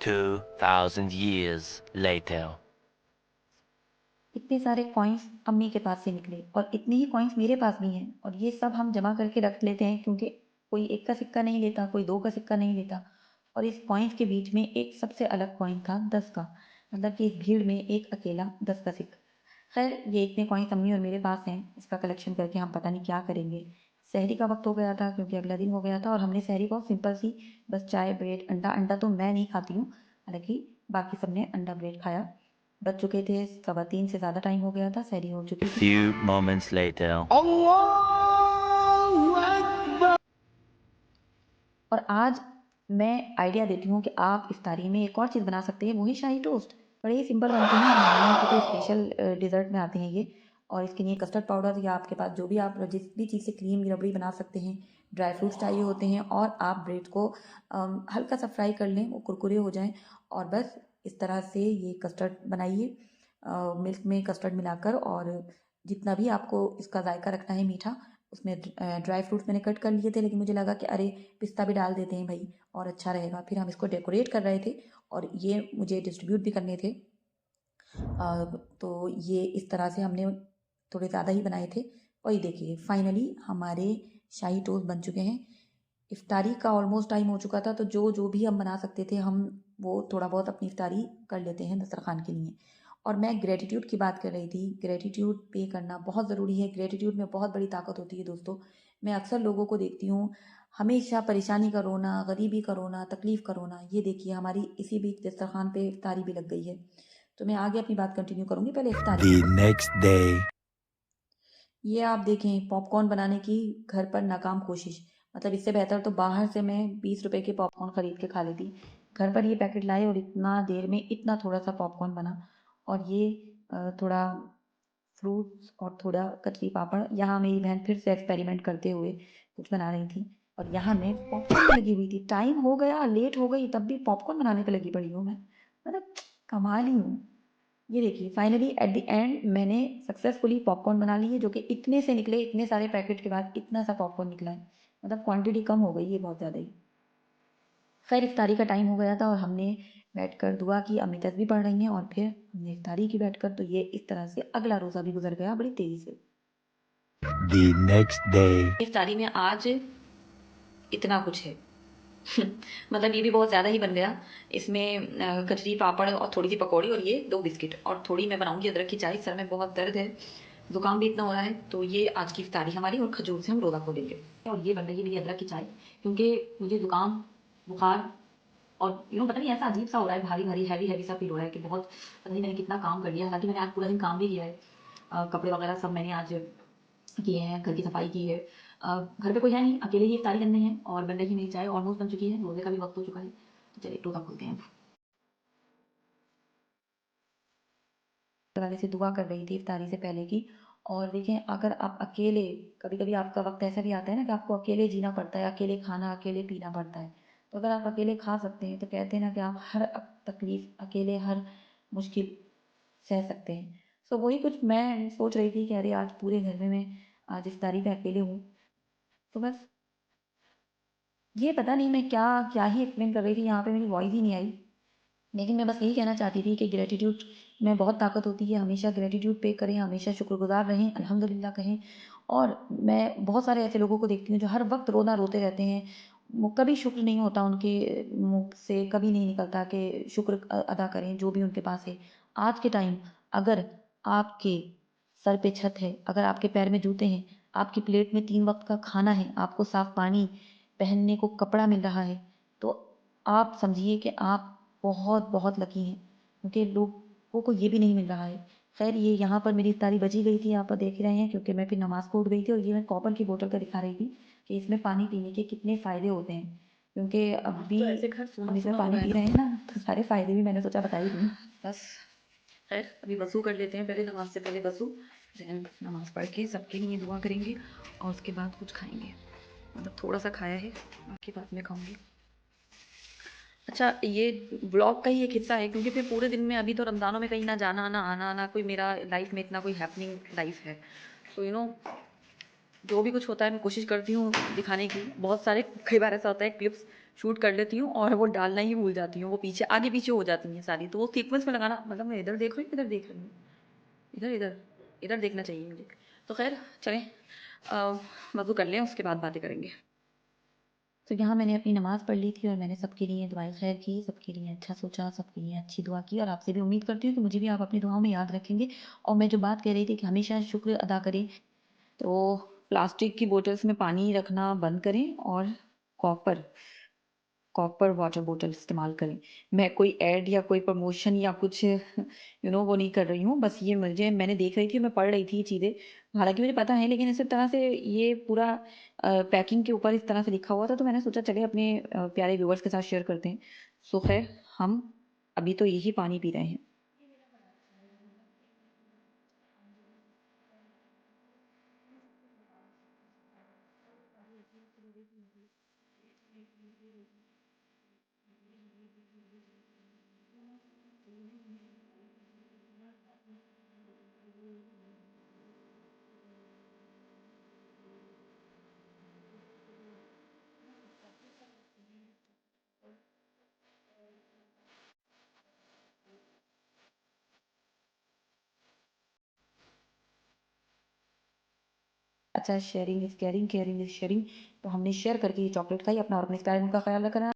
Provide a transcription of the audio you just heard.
2,000 years later. इतने सारे coins अम्मी के पास से निकले और इतने ही कॉइन्स मेरे पास भी हैं और ये सब हम जमा करके रख लेते हैं क्योंकि कोई 1 का सिक्का नहीं लेता, कोई 2 का सिक्का नहीं लेता। और इस कॉइन्स के बीच में एक सबसे अलग कॉइन था 10 का, मतलब कि इस भीड़ में एक अकेला 10 का सिक्का। खैर ये इतने कॉइन्स अम्मी और मेरे पास हैं, इसका कलेक्शन करके हम पता नहीं क्या करेंगे। सहरी का वक्त हो गया था क्योंकि अगला दिन हो गया था और हमने सहरी बहुत सिंपल सी बस चाय ब्रेड अंडा अंडा तो मैं नहीं खाती हूँ, हालांकि बाकी सबने अंडा ब्रेड खाया। बज चुके थे 3:15 से ज़्यादा टाइम हो गया था, सहरी हो चुकी थी। Few moments later. और आज मैं आइडिया देती हूँ कि आप इफ्तारी में एक और चीज़ बना सकते हैं, वही शाही टोस्ट। बड़े ही सिंपल बनते हैं, रमज़ान के तो स्पेशल डिज़र्ट में आते हैं ये। और इसके लिए कस्टर्ड पाउडर या आपके पास जो भी आप जिस भी चीज़ से क्रीम या रबड़ी बना सकते हैं, ड्राई फ्रूट्स चाहिए होते हैं और आप ब्रेड को हल्का सा फ्राई कर लें, वो कुरकुरे हो जाएं और बस इस तरह से ये कस्टर्ड बनाइए मिल्क में कस्टर्ड मिलाकर। और जितना भी आपको इसका जायका रखना है मीठा, उसमें ड्राई फ्रूट्स मैंने कट कर लिए थे, लेकिन मुझे लगा कि अरे पिस्ता भी डाल देते हैं भाई और अच्छा रहेगा। फिर हम इसको डेकोरेट कर रहे थे और ये मुझे डिस्ट्रीब्यूट भी करने थे। तो ये इस तरह से हमने थोड़े ज़्यादा ही बनाए थे और ये देखिए फाइनली हमारे शाही टोस्ट बन चुके हैं। इफ्तारी का ऑलमोस्ट टाइम हो चुका था, तो जो जो भी हम बना सकते थे हम वो थोड़ा बहुत अपनी इफ्तारी कर लेते हैं दस्तरखान के लिए। और मैं ग्रेटिट्यूड की बात कर रही थी, ग्रेटिट्यूड पे करना बहुत ज़रूरी है। ग्रेटिट्यूड में बहुत बड़ी ताकत होती है दोस्तों। मैं अक्सर लोगों को देखती हूँ हमेशा परेशानी का रोना, गरीबी का रोना, तकलीफ़ का रोना। ये देखिए हमारी इसी बीच दस्तरखान पे इफ्तारी भी लग गई है। तो मैं आगे अपनी बात कंटिन्यू करूँगी, पहले इफ्तारी। The next day. ये आप देखें पॉपकॉर्न बनाने की घर पर नाकाम कोशिश। मतलब इससे बेहतर तो बाहर से मैं 20 रुपए के पॉपकॉर्न ख़रीद के खा लेती। घर पर ये पैकेट लाए और इतना देर में इतना थोड़ा सा पॉपकॉर्न बना। और ये थोड़ा फ्रूट्स और थोड़ा कतली पापड़। यहाँ मेरी बहन फिर से एक्सपेरिमेंट करते हुए कुछ बना रही थी और यहाँ मैं पॉपकॉर्न में लगी हुई थी। टाइम हो गया, लेट हो गई, तब भी पॉपकॉर्न बनाने पे लगी पड़ी हूँ मैं। मतलब कमाल ही हूँ। ये देखिए फाइनली एट द एंड मैंने सक्सेसफुली पॉपकॉर्न बना लिए, जो कि इतने से निकले, इतने सारे पैकेट के बाद इतना सा पॉपकॉर्न निकला है। मतलब क्वांटिटी कम हो गई है बहुत ज़्यादा ही। खैर इफ्तारी का टाइम हो गया था और हमने बैठकर दुआ की, अम्मी तस्बीह पढ़ रही हैं और फिर हमने इफ्तारी की बैठकर। तो ये इस तरह से अगला रोज़ा भी गुजर गया बड़ी तेज़ी से। The next day. इफ्तारी में आज इतना कुछ है मतलब ये भी बहुत ज़्यादा ही बन गया। इसमें कचरी पापड़ और थोड़ी सी पकौड़ी और ये 2 बिस्किट और थोड़ी मैं बनाऊंगी अदरक की चाय। सर में बहुत दर्द है, ज़ुकाम भी इतना हो रहा है, तो ये आज की इफ्तारी हमारी और खजूर से हम रोज़ा खोलेंगे। और ये बन रही है मेरी अदरक की चाय क्योंकि मुझे ज़ुकाम बुखार और पता नहीं ऐसा अजीब सा हो रहा है, भारी भारी हैवी हैवी सा फील हो रहा है कि बहुत पता नहीं मैंने कितना काम कर लिया। हालांकि मैंने आज पूरा दिन काम भी किया है, कपड़े वगैरह सब मैंने आज किए हैं, घर की सफाई की है। घर पे कोई है नहीं, अकेले ही इफ्तारी करनी है और बन रही मेरी चाय ऑलमोस्ट बन चुकी है, रोज़े का भी वक्त हो चुका है। तो चलिए रोज़ा खोलते हैं। वाले से दुआ कर रही थी इफ्तारी से पहले की। और देखें अगर आप अकेले, कभी कभी आपका वक्त ऐसा भी आता है ना कि आपको अकेले जीना पड़ता है, अकेले खाना अकेले पीना पड़ता है। तो अगर आप अकेले खा सकते हैं तो कहते हैं ना कि आप हर तकलीफ अकेले, हर मुश्किल सह सकते हैं। सो वही कुछ मैं सोच रही थी कि अरे आज पूरे घर में मैं आज इफ्तारी पे अकेले हूँ। तो बस ये पता नहीं मैं क्या क्या ही एक्सप्लेन कर रही थी, यहाँ पे मेरी वॉइस ही नहीं आई। लेकिन मैं बस यही कहना चाहती थी कि ग्रेटिट्यूड में बहुत ताकत होती है। हमेशा ग्रेटिट्यूड पे करें, हमेशा शुक्रगुजार रहें, अल्हम्दुलिल्लाह कहें। और मैं बहुत सारे ऐसे लोगों को देखती हूँ जो हर वक्त रोना रोते रहते हैं, वो कभी शुक्र नहीं होता उनके मुँह से, कभी नहीं निकलता कि शुक्र अदा करें जो भी उनके पास है। आज के टाइम अगर आपके सर पे छत है, अगर आपके पैर में जूते हैं, आपकी प्लेट में 3 वक्त का खाना है, आपको साफ पानी, पहनने को कपड़ा मिल रहा है, तो आप समझिए कि आप बहुत बहुत लकी हैं, क्योंकि लोगों को ये भी नहीं मिल रहा है। खैर ये यहाँ पर मेरी इफ्तारी बची गई थी, आप देख ही रहे हैं, क्योंकि मैं फिर नमाज़ को उठ गई थी और ये मैं कॉपर की बोतल का दिखा रही थी कि इसमें पानी पीने के कितने फ़ायदे होते हैं। क्योंकि अभी तो ऐसे घर हम इसमें सूना-सूना हो पानी रहा है पी ना। रहे हैं ना, तो सारे फ़ायदे भी मैंने सोचा बता ही दूँ। बस खैर अभी वज़ू कर लेते हैं, पहले नमाज़ से पहले वज़ू, दैन नमाज़ पढ़ के सबके लिए दुआ करेंगे और उसके बाद कुछ खाएँगे। मतलब थोड़ा-सा खाया है, बाकी बाद में खाऊँगी। अच्छा, ये व्लॉग का ही एक हिस्सा है, क्योंकि फिर पूरे दिन में अभी तो रमज़ानों में कहीं ना जाना, ना आना, ना कोई मेरा लाइफ़ में इतना कोई हैपनिंग लाइफ़ है। तो जो भी कुछ होता है मैं कोशिश करती हूँ दिखाने की। बहुत सारे कई बार ऐसा होता है क्लिप्स शूट कर लेती हूँ और वो डालना ही भूल जाती हूँ। वो पीछे आगे-पीछे हो जाती हैं सारी। तो वो सीक्वेंस में लगाना, मतलब मैं इधर देख रही हूँ, इधर देख रही हूँ, इधर, इधर, इधर देखना चाहिए मुझे। तो ख़ैर चलें, वज़ू कर लें, उसके बाद बातें करेंगे। तो यहाँ मैंने अपनी नमाज़ पढ़ ली थी और मैंने सबके लिए दुआए खैर की, सबके लिए अच्छा सोचा, सबके लिए अच्छी दुआ की और आपसे भी उम्मीद करती हूँ कि मुझे भी आप अपनी दुआओं में याद रखेंगे। और मैं जो बात कह रही थी कि हमेशा शुक्र अदा करें, तो प्लास्टिक की बोतल्स में पानी रखना बंद करें और कॉपर कॉपर वाटर बॉटल इस्तेमाल करें। मैं कोई ऐड या कोई प्रमोशन या कुछ वो नहीं कर रही हूँ। बस ये मैंने देख रही थी, मैं पढ़ रही थी ये चीज़ें। हालाँकि मुझे पता है, लेकिन इस तरह से ये पूरा पैकिंग के ऊपर इस तरह से लिखा हुआ था, तो मैंने सोचा चलिए अपने प्यारे व्यूअर्स के साथ शेयर करते हैं। सो ख़ैर हम अभी तो यही पानी पी रहे हैं। अच्छा, sharing is caring, caring is sharing. तो हमने शेयर करके ये चॉकलेट खाई, अपना और अपने पेरेंट्स का ख़्याल रखना।